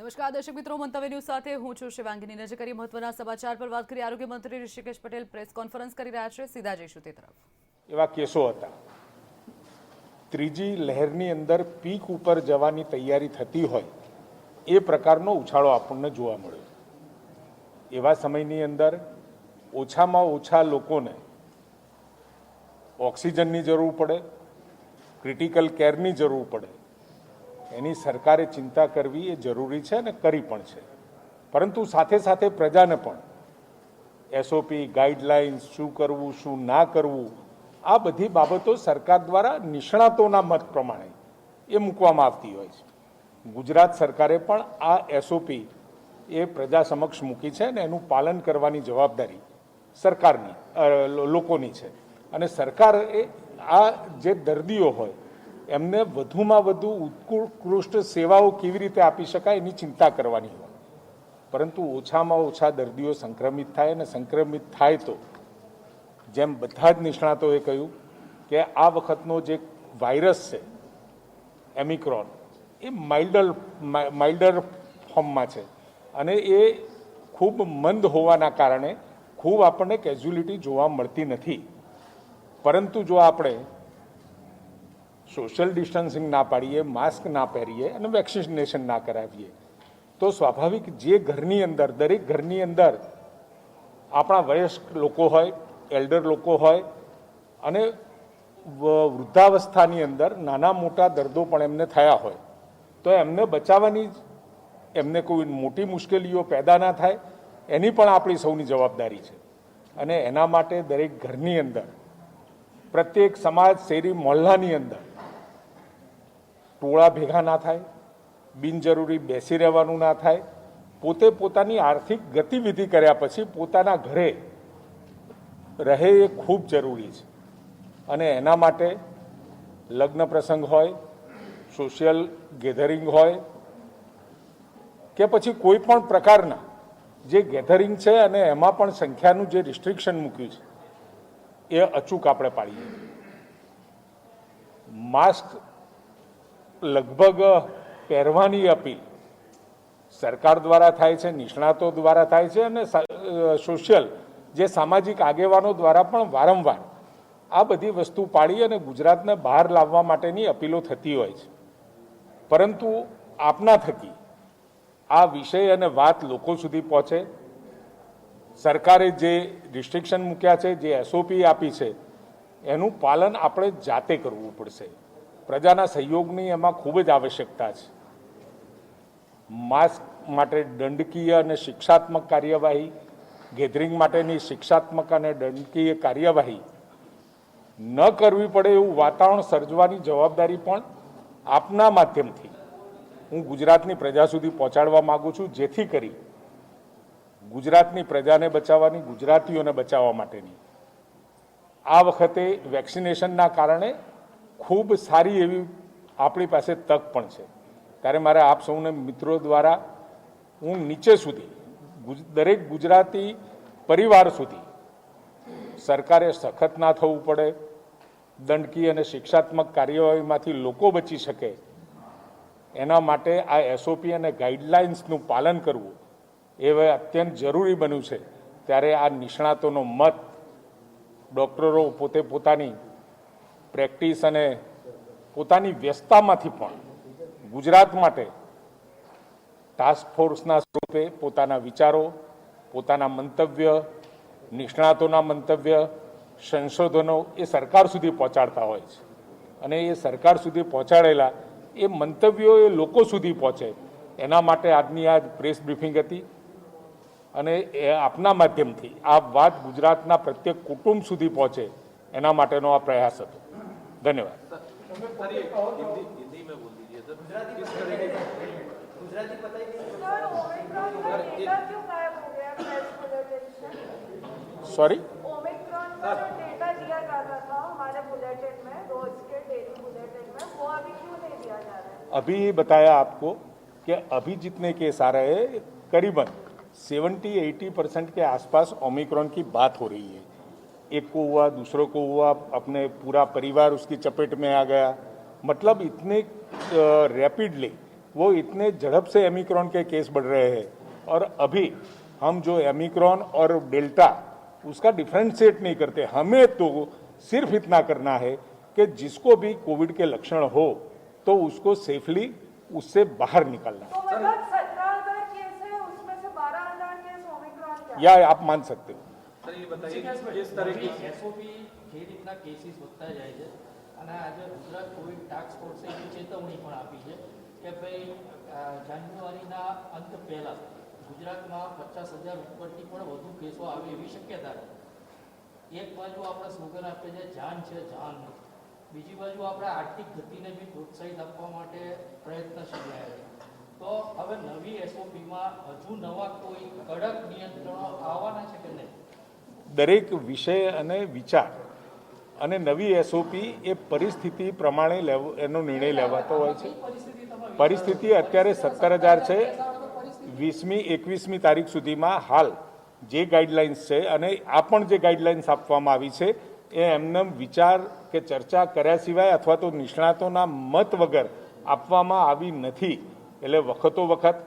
નમસ્કાર દર્શક મિત્રો, મંતવ્ય ન્યૂઝ સાથે હું છું શિવાંગીની. નજર કરી મહત્વના સમાચાર પર વાત કરી. આરોગ્ય મંત્રી ઋષિકેશ પટેલ પ્રેસ કોન્ફરન્સ કરી રહ્યા છે. સીધા જઈશું તે તરફ. એવા કેસો હતા. ત્રીજી લહેરની અંદર પીક ઉપર જવાની તૈયારી થતી હોય એ પ્રકારનો ઉછાળો આપણને જોવા મળ્યો. એવા સમયની અંદર ઓછામાં ઓછા લોકોને ઓક્સિજનની જરૂર પડે, ક્રિટિકલ કેરની જરૂર પડે, એની સરકારે ચિંતા કરવી એ જરૂરી છે અને કરી પણ છે. પરંતુ સાથે સાથે પ્રજાને પણ એસઓપી ગાઈડલાઇન્સ શું કરવું શું ના કરવું આ બધી બાબતો સરકાર દ્વારા નિષ્ણાતોના મત પ્રમાણે એ મૂકવામાં આવતી હોય છે. ગુજરાત સરકારે પણ આ એસઓપી એ પ્રજા સમક્ષ મૂકી છે અને એનું પાલન કરવાની જવાબદારી સરકારની લોકોની છે. અને સરકાર એ આ જે દર્દીઓ હોય એમને વધુમાં વધુ ઉત્કૃષ્ટ સેવાઓ કેવી રીતે આપી શકાય એની ચિંતા કરવાની હોય. પરંતુ ઓછામાં ઓછા દર્દીઓ સંક્રમિત થાય અને સંક્રમિત થાય તો જેમ બધા જ નિષ્ણાતોએ કહ્યું કે આ વખતનો જે વાયરસ છે ઓમિક્રોન એ માઇલ્ડર ફોર્મમાં છે અને એ ખૂબ મંદ હોવાના કારણે ખૂબ આપણને કેઝ્યુલિટી જોવા મળતી નથી. પરંતુ જો આપણે સોશિયલ ડિસ્ટન્સિંગ ના પાડીએ, માસ્ક ના પહેરીએ અને વેક્સિનેશન ના કરાવીએ તો સ્વાભાવિક જે ઘરની અંદર દરેક ઘરની અંદર આપણા વયસ્ક લોકો હોય, એલ્ડર લોકો હોય અને વૃદ્ધાવસ્થાની અંદર નાના મોટા દર્દો પણ એમને થયા હોય તો એમને બચાવવાની, એમને કોઈ મોટી મુશ્કેલીઓ પેદા ના થાય એની પણ આપણી સૌની જવાબદારી છે. અને એના માટે દરેક ઘરની અંદર, પ્રત્યેક સમાજ, શેરી, મોહલ્લાની અંદર ટોળા ભેગા ના થાય, બિનજરૂરી બેસી રહેવાનું ના થાય, પોતે પોતાની આર્થિક ગતિવિધિ કર્યા પછી પોતાના ઘરે રહે એ ખૂબ જરૂરી છે. અને એના માટે લગ્ન પ્રસંગ હોય, સોશિયલ ગેધરિંગ હોય કે પછી કોઈ પણ પ્રકારના જે ગેધરિંગ છે અને એમાં પણ સંખ્યાનું જે રિસ્ટ્રિક્શન મૂક્યું છે એ અચૂક આપણે પાડીએ. માસ્ક લગભગ પહેરવાની અપીલ સરકાર દ્વારા થાય છે, નિષ્ણાતો દ્વારા થાય છે અને સોશિયલ જે સામાજિક આગેવાનો દ્વારા પણ વારંવાર આ બધી વસ્તુ પાડી અને ગુજરાતને બહાર લાવવા માટેની અપીલો થતી હોય છે. પરંતુ આપના થકી આ વિષય અને વાત લોકો સુધી પહોંચે, સરકારે જે રિસ્ટ્રિક્શન મૂક્યા છે, જે એસઓપી આપી છે એનું પાલન આપણે જાતે કરવું પડશે. પ્રજાના સહયોગની એમાં ખૂબ જ આવશ્યકતા છે. માસ્ક માટે દંડકીય અને શિક્ષાત્મક કાર્યવાહી, ગેધરિંગ માટેની શિક્ષાત્મક અને દંડકીય કાર્યવાહી ન કરવી પડે એવું વાતાવરણ સર્જવાની જવાબદારી પણ આપના માધ્યમથી હું ગુજરાતની પ્રજા સુધી પહોંચાડવા માગું છું, જેથી કરી ગુજરાતની પ્રજાને બચાવવાની, ગુજરાતીઓને બચાવવા માટેની આ વખતે વેક્સિનેશનના કારણે ખૂબ સારી એવી આપણી પાસે તક પણ છે. ત્યારે મારે આપ સૌને મિત્રો દ્વારા હું નીચે સુધી દરેક ગુજરાતી પરિવાર સુધી સરકારે સખત ના થવું પડે, દંડકીય અને શિક્ષાત્મક કાર્યવાહીમાંથી લોકો બચી શકે એના માટે આ એસઓપી અને ગાઈડલાઇન્સનું પાલન કરવું એ હવે અત્યંત જરૂરી બન્યું છે. ત્યારે આ નિષ્ણાતોનો મત, ડૉક્ટરો પોતે પોતાની પ્રેક્ટિસ અને પોતાની વ્યસ્તતામાંથી પણ ગુજરાત માટે ટાસ્ક ફોર્સના સ્વરૂપે પોતાના વિચારો, પોતાના મંતવ્ય, નિષ્ણાતોના મંતવ્ય, સંશોધનો એ સરકાર સુધી પહોંચાડતા હોય છે. અને એ સરકાર સુધી પહોંચાડેલા એ મંતવ્યો એ લોકો સુધી પહોંચે એના માટે આજની આ પ્રેસ બ્રીફિંગ હતી. અને એ આપના માધ્યમથી આ વાત ગુજરાતના પ્રત્યેક કુટુંબ સુધી પહોંચે એના માટેનો આ પ્રયાસ હતો. ધન્યવાદ. सॉरी, अभी बताया आपको कि अभी जितने केस आ रहे हैं करीबन 70-80% के आसपास ओमिक्रॉन की बात हो रही है. एक को हुआ, दूसरों को हुआ, अपने पूरा परिवार उसकी चपेट में आ गया. मतलब इतने रैपिडली वो इतने झड़प से ओमिक्रॉन के केस बढ़ रहे हैं, और अभी हम जो ओमिक्रॉन और डेल्टा उसका डिफ्रेंशिएट नहीं करते। हमें तो सिर्फ इतना करना है कि जिसको भी कोविड के लक्षण हो तो उसको सेफली उससे बाहर निकालना है। तो मतलब 17,000 केस है, उसमें से 12,000 केस ओमिक्रॉन का है। या आप मान सकते हो। સર એ बताइए जिस तरह की એસઓપી જે રીતના કેસીસ વધતા જાય છે અને આજે ગુજરાત કોવિડ ટાસ્ક ફોર્સે એવી ચેતવણી પણ આપી છે કે ભાઈ જાન્યુઆરીના અંત પહેલા ગુજરાતમાં 50,000 ઉપરથી પણ વધુ કેસો આવે એવી શક્યતા છે। એક બાજુ આપણે સ્લોગન આપે છે જાન છે જાન, બીજી બાજુ આપણે આર્થિક ગતિને બી પ્રોત્સાહિત આપવા માટે પ્રયત્નશીલ રહ્યા છે। તો હવે નવી એસઓપીમાં હજુ નવા કોઈ કડક નિયંત્રણો આવવાના છે કે નહીં? દરેક વિષય અને વિચાર અને નવી એસઓપી એ પરિસ્થિતિ પ્રમાણે એનો નિર્ણય લેવાતો હોય છે। પરિસ્થિતિ અત્યારે 17,000 છે। 20મી 21મી તારીખ સુધીમાં હાલ જે ગાઈડલાઇન્સ છે અને આ પણ જે ગાઈડલાઇન્સ આપવામાં આવી છે એ એમને વિચાર કે ચર્ચા કર્યા સિવાય અથવા તો નિષ્ણાતોના મત વગર આપવામાં આવી નથી। એટલે વખતો વખત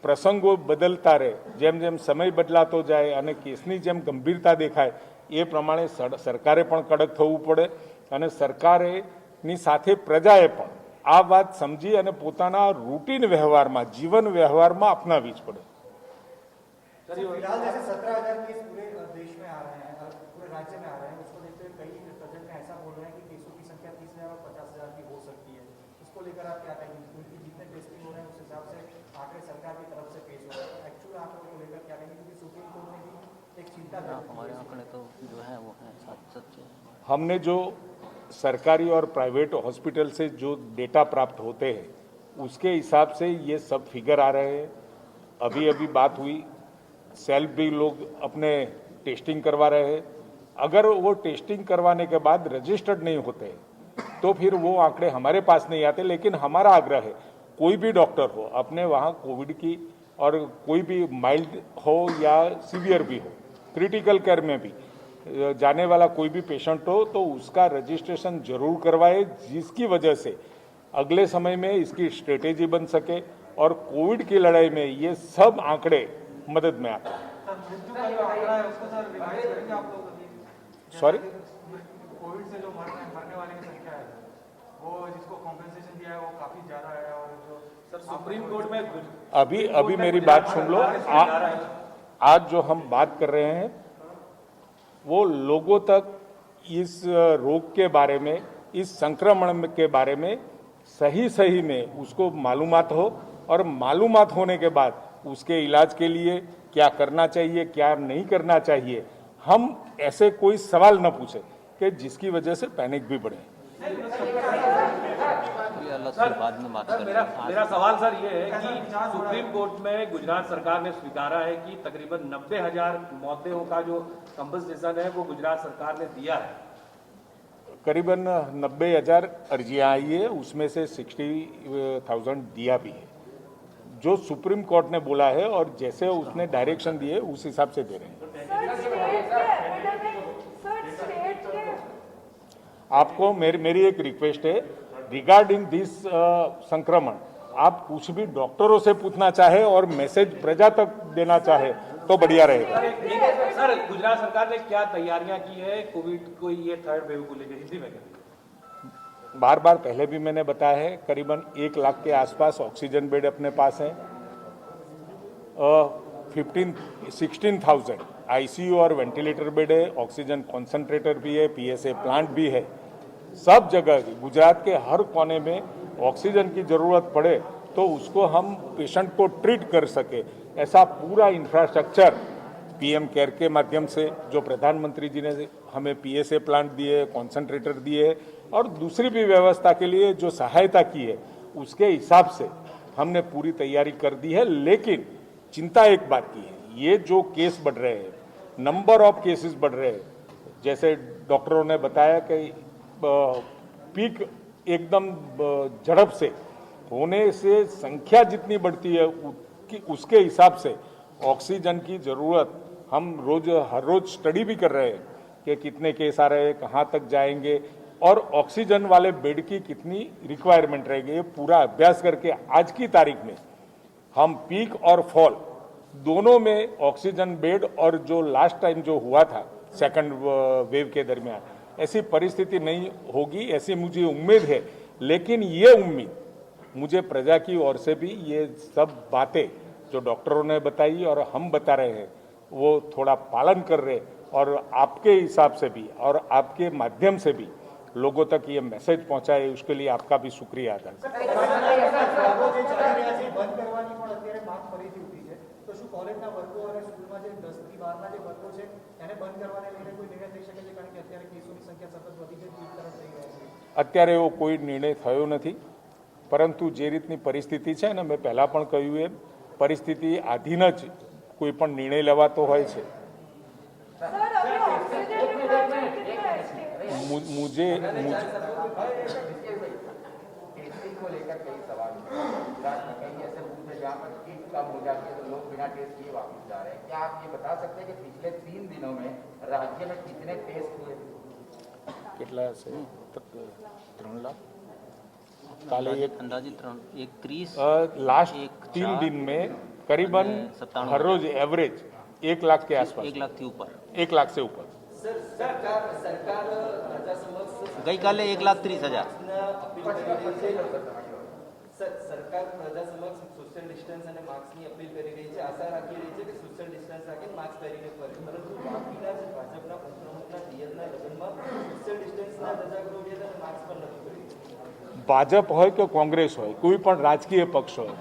પ્રસંગો બદલતા રહે, જેમ જેમ સમય બદલાતો જાય અને કેસની જેમ ગંભીરતા દેખાય એ પ્રમાણે સરકારે પણ કડક થવું પડે અને સરકારેની સાથે પ્રજાએ પણ આ વાત સમજી અને પોતાના રૂટીન વ્યવહારમાં, જીવન વ્યવહારમાં અપનાવી જ પડે। फिलहाल जैसे 17,000 केस पूरे देश में आ रहे हैं, पूरे राज्य में आ रहे हैं, उसको देखते हुए कई तज्ञ ऐसा बोल रहे हैं कि केसों की संख्या 30,000 और 50,000 की हो सकती है। इसको लेकर आप क्या कहेंगे? क्योंकि जितने टेस्टिंग हो रहे हैं उस हिसाब से आंकड़े सरकार की तरफ से पेश हो रहे हैं। एक्चुअल आंकड़ों को लेकर क्या कहेंगे? क्योंकि सुप्रीम कोर्ट ने भी एक चिंता हमारे आंकड़े तो जो है वो है सच्चे। हमने जो सरकारी और प्राइवेट हॉस्पिटल से जो डेटा प्राप्त होते हैं उसके हिसाब से ये सब फिगर आ रहे हैं। अभी अभी बात हुई, सेल्फ भी लोग अपने टेस्टिंग करवा रहे हैं। अगर वो टेस्टिंग करवाने के बाद रजिस्टर्ड नहीं होते तो फिर वो आंकड़े हमारे पास नहीं आते। लेकिन हमारा आग्रह है कोई भी डॉक्टर हो अपने वहाँ कोविड की, और कोई भी माइल्ड हो या सीवियर भी हो, क्रिटिकल केयर में भी जाने वाला कोई भी पेशेंट हो तो उसका रजिस्ट्रेशन जरूर करवाए, जिसकी वजह से अगले समय में इसकी स्ट्रेटेजी बन सके और कोविड की लड़ाई में ये सब आंकड़े मदद में आते हैं। मृत्यु का जो आंकड़ा है उसको सर रिवाइज करेंगे आप लोग कभी? सॉरी, कोविड से जो मरने वाले की संख्या है वो जिसको कॉम्पेंसेशन दिया है वो काफी ज्यादा है। और जो सर सुप्रीम कोर्ट में अभी मेरी बात सुन लो। आज जो हम बात कर रहे हैं वो लोगों तक इस रोग के बारे में, इस संक्रमण के बारे में सही में उसको मालूमात हो, और मालूमात होने के बाद उसके इलाज के लिए क्या करना चाहिए, क्या नहीं करना चाहिए, हम ऐसे कोई सवाल न पूछे कि जिसकी वजह से पैनिक भी बढ़े। अलग से बाद में बात सर मेरा सवाल सर ये है कि सुप्रीम कोर्ट में गुजरात सरकार ने स्वीकारा है कि तकरीबन 90,000 मौतें का जो कंपनसेशन है वो गुजरात सरकार ने दिया है। करीबन 90,000 अर्जियां आई है, उसमें से 60,000 दिया भी है। जो सुप्रीम कोर्ट ने बोला है और जैसे उसने डायरेक्शन दिए उस हिसाब से दे रहे हैं। आपको मेरी एक रिक्वेस्ट है रिगार्डिंग दिस संक्रमण, आप कुछ भी डॉक्टरों से पूछना चाहे और मैसेज प्रजा तक देना चाहे तो बढ़िया रहेगा। सर गुजरात सरकार ने क्या तैयारियां की है कोविड को ये थर्ड वेव को लेकर? हिंदी में बार पहले भी मैंने बताया है, करीबन 1 लाख के आसपास ऑक्सीजन बेड अपने पास हैं। 16,000 आईसीयू और वेंटिलेटर बेड है, ऑक्सीजन कॉन्सेंट्रेटर भी है, पीएसए प्लांट भी है। सब जगह गुजरात के हर कोने में ऑक्सीजन की जरूरत पड़े तो उसको हम पेशेंट को ट्रीट कर सके, ऐसा पूरा इंफ्रास्ट्रक्चर पीएम केयर के माध्यम से, जो प्रधानमंत्री जी ने हमें पीएसए प्लांट दिए, कॉन्सेंट्रेटर दिए और दूसरी भी व्यवस्था के लिए जो सहायता की है उसके हिसाब से हमने पूरी तैयारी कर दी है। लेकिन चिंता एक बात की है, ये जो केस बढ़ रहे हैं, नंबर ऑफ केसेस बढ़ रहे हैं, जैसे डॉक्टरों ने बताया कि पीक एकदम झड़प से होने से संख्या जितनी बढ़ती है उसके हिसाब से ऑक्सीजन की जरूरत हम हर रोज स्टडी भी कर रहे हैं कि कितने केस आ रहे हैं, कहाँ तक जाएंगे, और ऑक्सीजन वाले बेड की कितनी रिक्वायरमेंट रहेगी, ये पूरा अभ्यास करके आज की तारीख में हम पीक और फॉल दोनों में ऑक्सीजन बेड और जो लास्ट टाइम जो हुआ था सेकंड वेव के दरमियान ऐसी परिस्थिति नहीं होगी, ऐसी मुझे उम्मीद है। लेकिन ये उम्मीद मुझे प्रजा की ओर से भी ये सब बातें जो डॉक्टरों ने बताई और हम बता रहे हैं वो थोड़ा पालन कर रहे, और आपके हिसाब से भी और आपके माध्यम से भी लोगों तक ये मैसेज पहुंचाए, उसके लिए आपका भी शुक्रिया अदा करूं। બંધ કરવાની પણ અત્યારે માંગ ફરીથી ઉઠી છે, તો શું કોલેજના વર્ગો અને સ્કૂલમાં જે 10 થી 12 ના જે વર્ગો છે એને બંધ કરવાને લઈને કોઈ નિર્ણય થઈ શકે છે? કારણ કે અત્યારે કેસોની સંખ્યા સતત વધી છે, પીક તરફ જઈ રહ્યા છે. અત્યારે એવો કોઈ નિર્ણય થયો નથી, પરંતુ જે રીતની પરિસ્થિતિ છે ને, મેં પહેલાં પણ કહ્યું એમ પરિસ્થિતિ આધીન જ કોઈ પણ નિર્ણય લેવાતો હોય છે. सर अभी ऑक्सीजन रिक्वायरमेंट कितना है? मुझे टेस्टिंग को लेकर कई सवाल हैं। गुजरात में कई ऐसे बूथ है जहाँ पर किट कम हो जाती है तो लोग बिना टेस्ट किए वापस जा रहे हैं। क्या आप ये बता सकते हैं कि पिछले 3 दिनों में राज्य में कितने टेस्ट हुए? કેટલા હશે? 3 લાખ કાલે एक अंदाजित 31 लास्ट 3 दिन में करीबन 97 हर रोज एवरेज 1 लाख के आसपास, 1 लाख थी ऊपर 1 लाख से ऊपर. गई काले 1,30,000 સરકાર પ્રજા સમક્ષ સોશિયલ ડિસ્ટન્સ અને માસ્કની અપીલ કરી રહી છે. આશા રાખી રહી છે કે સોશિયલ ડિસ્ટન્સ રાખીને માસ્ક પહેરીને ફરે, પરંતુ બાકીના જ ભાજપના ઉપપ્રમુખના દિયરના લગ્નમાં સોશિયલ ડિસ્ટન્સના ધજાગરો ઉડ્યા અને માસ્ક પણ નથી પહેર્યું. ભાજપ હોય કે કોંગ્રેસ હોય, કોઈ પણ રાજકીય પક્ષ હોય,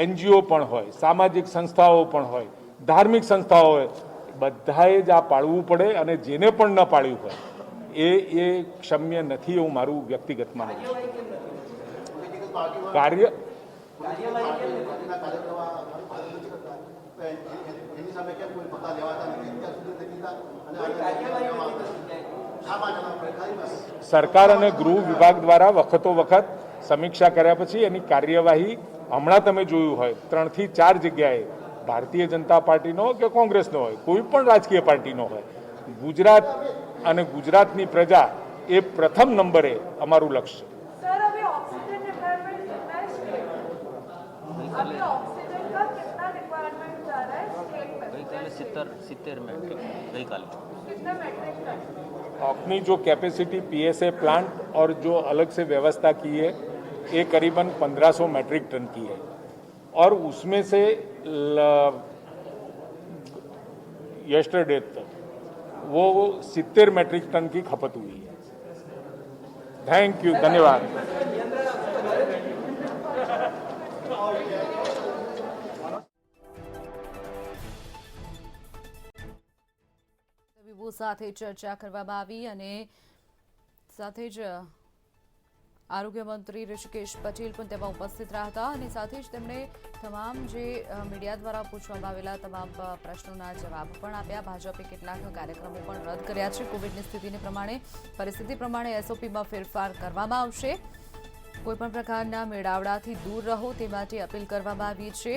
એનજીઓ પણ હોય, સામાજિક સંસ્થાઓ પણ હોય, ધાર્મિક સંસ્થાઓ હોય, બધાએ જ આ પાળવું પડે, અને જેને પણ ન પાળ્યું હોય એ ક્ષમ્ય નથી, એવું મારું વ્યક્તિગત માનવું છે. કાર્ય સરકાર અને ગૃહ વિભાગ દ્વારા વખતો વખત સમીક્ષા કર્યા પછી એની કાર્યવાહી હમણાં તમે જોયું હોય 3 થી 4 જગ્યાએ ભારતીય જનતા પાર્ટીનો કે કોંગ્રેસનો હોય, કોઈ પણ રાજકીય પાર્ટીનો હોય, ગુજરાત અને ગુજરાતની પ્રજા એ પ્રથમ નંબરે અમારું લક્ષ્ય છે. सर अभी ऑक्सीजन रिक्वायरमेंट कितना है स्टेट में? अभी ऑक्सीजन का कितना रिक्वायरमेंट जा रहा है स्टेट में? गई काले 70 मेट्रिक गई काले कितना मेट्रिक टन? अपनी जो कैपेसिटी पीएसए प्लांट और जो अलग से व्यवस्था की है ये करीबन 1500 मैट्रिक टन की है, और उसमें से यस्टरडे तक वो 70 मैट्रिक टन की खपत हुई है. थैंक यू, धन्यवाद. તબીબો સાથે ચર્ચા કરવામાં આવી અને સાથે જ આરોગ્ય મંત્રી ઋષિકેશ પટેલ પણ તેમાં ઉપસ્થિત રહ્યા હતા, અને સાથે જ તેમણે તમામ જે મીડિયા દ્વારા પૂછવામાં આવેલા તમામ પ્રશ્નોના જવાબ પણ આપ્યા. ભાજપે કેટલાક કાર્યક્રમો પણ રદ કર્યા છે. કોવિડની પરિસ્થિતિ પ્રમાણે એસઓપીમાં ફેરફાર કરવામાં આવશે. કોઈપણ પ્રકારના મેળાવડાથી દૂર રહો તે માટે અપીલ કરવામાં આવી છે.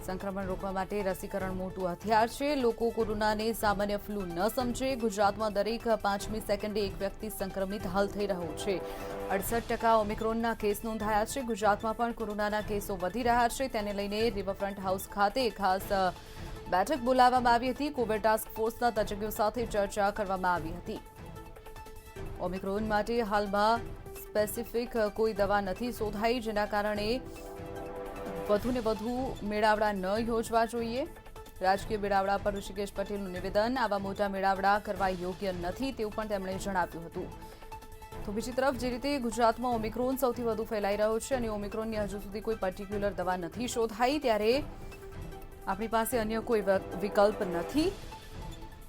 સંક્રમણ રોકવા માટે રસીકરણ મોટું હથિયાર છે. લોકો કોરોનાને સામાન્ય ફ્લૂ ન સમજે. ગુજરાતમાં દરેક 5મી સેકન્ડે એક વ્યક્તિ સંક્રમિત હાલ થઈ રહ્યો છે. 68% ઓમિક્રોનના કેસ નોંધાયા છે. ગુજરાતમાં પણ કોરોનાના કેસો વધી રહ્યા છે. તેને લઈને રિવરફ્રન્ટ હાઉસ ખાતે ખાસ બેઠક બોલાવવામાં આવી હતી. કોવિડ ટાસ્ક ફોર્સના તજજ્ઞો સાથે ચર્ચા કરવામાં આવી હતી. ઓમિક્રોન માટે હાલમાં સ્પેસિફિક કોઈ દવા નથી શોધાઈ, જેના કારણે વધુને વધુ મેળાવડા ન યોજવા જોઈએ. રાજકીય મેળાવડા પર ઋષિકેશ પટેલનું નિવેદન. આવા મોટા મેળાવડા કરવા યોગ્ય નથી તેવું પણ તેમણે જણાવ્યું હતું. તો બીજી તરફ જે રીતે ગુજરાતમાં ઓમિક્રોન સૌથી વધુ ફેલાઈ રહ્યો છે અને ઓમિક્રોનની હજુ સુધી કોઈ પર્ટિક્યુલર દવા નથી શોધાઈ, ત્યારે આપણી પાસે અન્ય કોઈ વિકલ્પ નથી.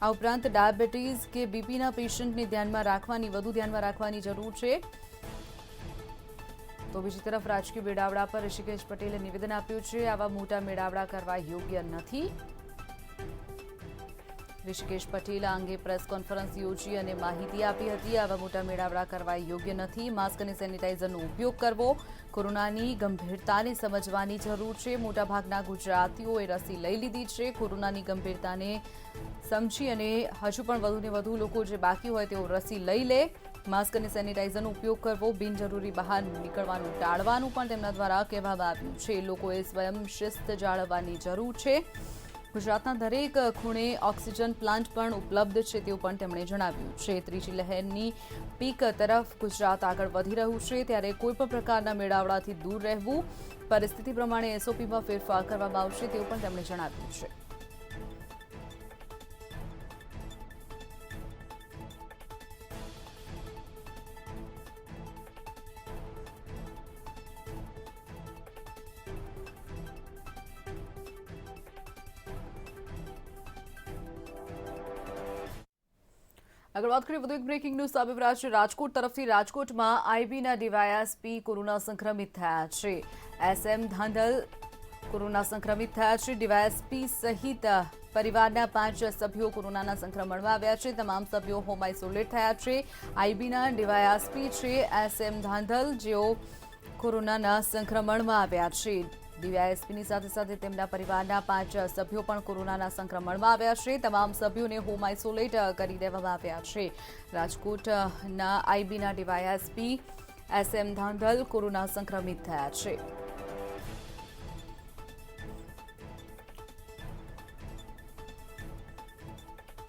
આ ઉપરાંત ડાયાબિટીસ કે બીપીના પેશન્ટને વધુ ધ્યાનમાં રાખવાની જરૂર છે. તો બીજી તરફ રાજકીય મેળાવડા પર ઋષિકેશ પટેલે નિવેદન આપ્યું છે. આવા મોટા મેળાવડા કરવા યોગ્ય નથી. ઋષિકેશ પટેલ આ અંગે પ્રેસ કોન્ફરન્સ યોજી અને માહિતી આપી હતી. આવા મોટા મેળાવડા કરવા યોગ્ય નથી. માસ્ક અને સેનિટાઈઝરનો ઉપયોગ કરવો. કોરોનાની ગંભીરતાને સમજવાની જરૂર છે. મોટાભાગના ગુજરાતીઓએ રસી લઈ લીધી છે. કોરોનાની ગંભીરતાને સમજી અને હજુ પણ વધુને વધુ લોકો જે બાકી હોય તેઓ રસી લઈ લે. માસ્ક અને સેનિટાઈઝરનો ઉપયોગ કરવો, બિનજરૂરી બહાર નીકળવાનું ટાળવાનું પણ તેમના દ્વારા કહેવામાં આવ્યું છે. લોકોએ સ્વયં શિસ્ત જાળવવાની જરૂર છે. ગુજરાતના દરેક ખૂણે ઓક્સિજન પ્લાન્ટ પણ ઉપલબ્ધ છે તેવું પણ તેમણે જણાવ્યું છે. ત્રીજી લહેરની પીક તરફ ગુજરાત આગળ વધી રહ્યું છે, ત્યારે કોઈપણ પ્રકારના મેળાવડાથી દૂર રહેવું, પરિસ્થિતિ પ્રમાણે એસઓપીમાં ફેરફાર કરવામાં આવશે તેવું પણ તેમણે જણાવ્યું છે. આગળ વાત કરીએ વધુ એક બ્રેકિંગ ન્યૂઝ સામે રહ્યા છે રાજકોટ તરફથી. રાજકોટમાં આઈબીના ડીવાયએસપી કોરોના સંક્રમિત થયા છે. એસએમ ધાંધલ કોરોના સંક્રમિત થયા છે. ડીવાયએસપી સહિત પરિવારના 5 સભ્યો કોરોનાના સંક્રમણમાં આવ્યા છે. તમામ સભ્યો હોમ આઇસોલેટ થયા છે. આઈબીના ડીવાયએસપી છે એસએમ ધાંધલ, જેઓ કોરોનાના સંક્રમણમાં આવ્યા છે. ડીવાયએસપીની સાથે સાથે તેમના પરિવારના 5 સભ્યો પણ કોરોનાના સંક્રમણમાં આવ્યા છે. તમામ સભ્યોને હોમ આઇસોલેટ કરી દેવામાં આવ્યા છે. રાજકોટના આઈબીના ડીવાયએસપી એસએમ ધાંધલ કોરોના સંક્રમિત થયા છે.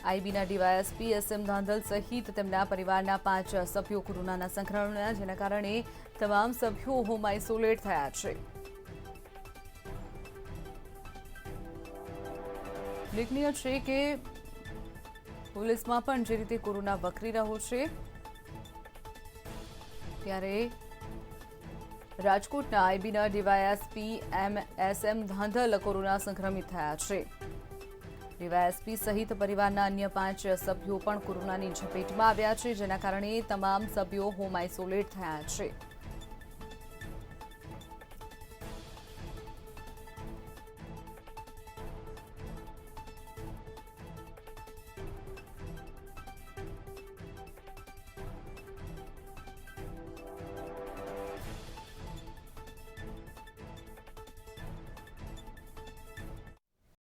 આઈબીના ડીવાયએસપી એસએમ ધાંધલ સહિત તેમના પરિવારના 5 સભ્યો કોરોનાના સંક્રમણમાં, જેના કારણે તમામ સભ્યો હોમ આઇસોલેટ થયા છે. ઉલ્લેખનીય છે કે પોલીસમાં પણ જે રીતે કોરોના વકરી રહ્યો છે, ત્યારે રાજકોટના આઈબીના ડીવાયએસપી એસએમ ધાંધલ કોરોના સંક્રમિત થયા છે. ડીવાયએસપી સહિત પરિવારના અન્ય 5 સભ્યો પણ કોરોનાની ઝપેટમાં આવ્યા છે, જેના કારણે તમામ સભ્યો હોમ આઇસોલેટ થયા છે.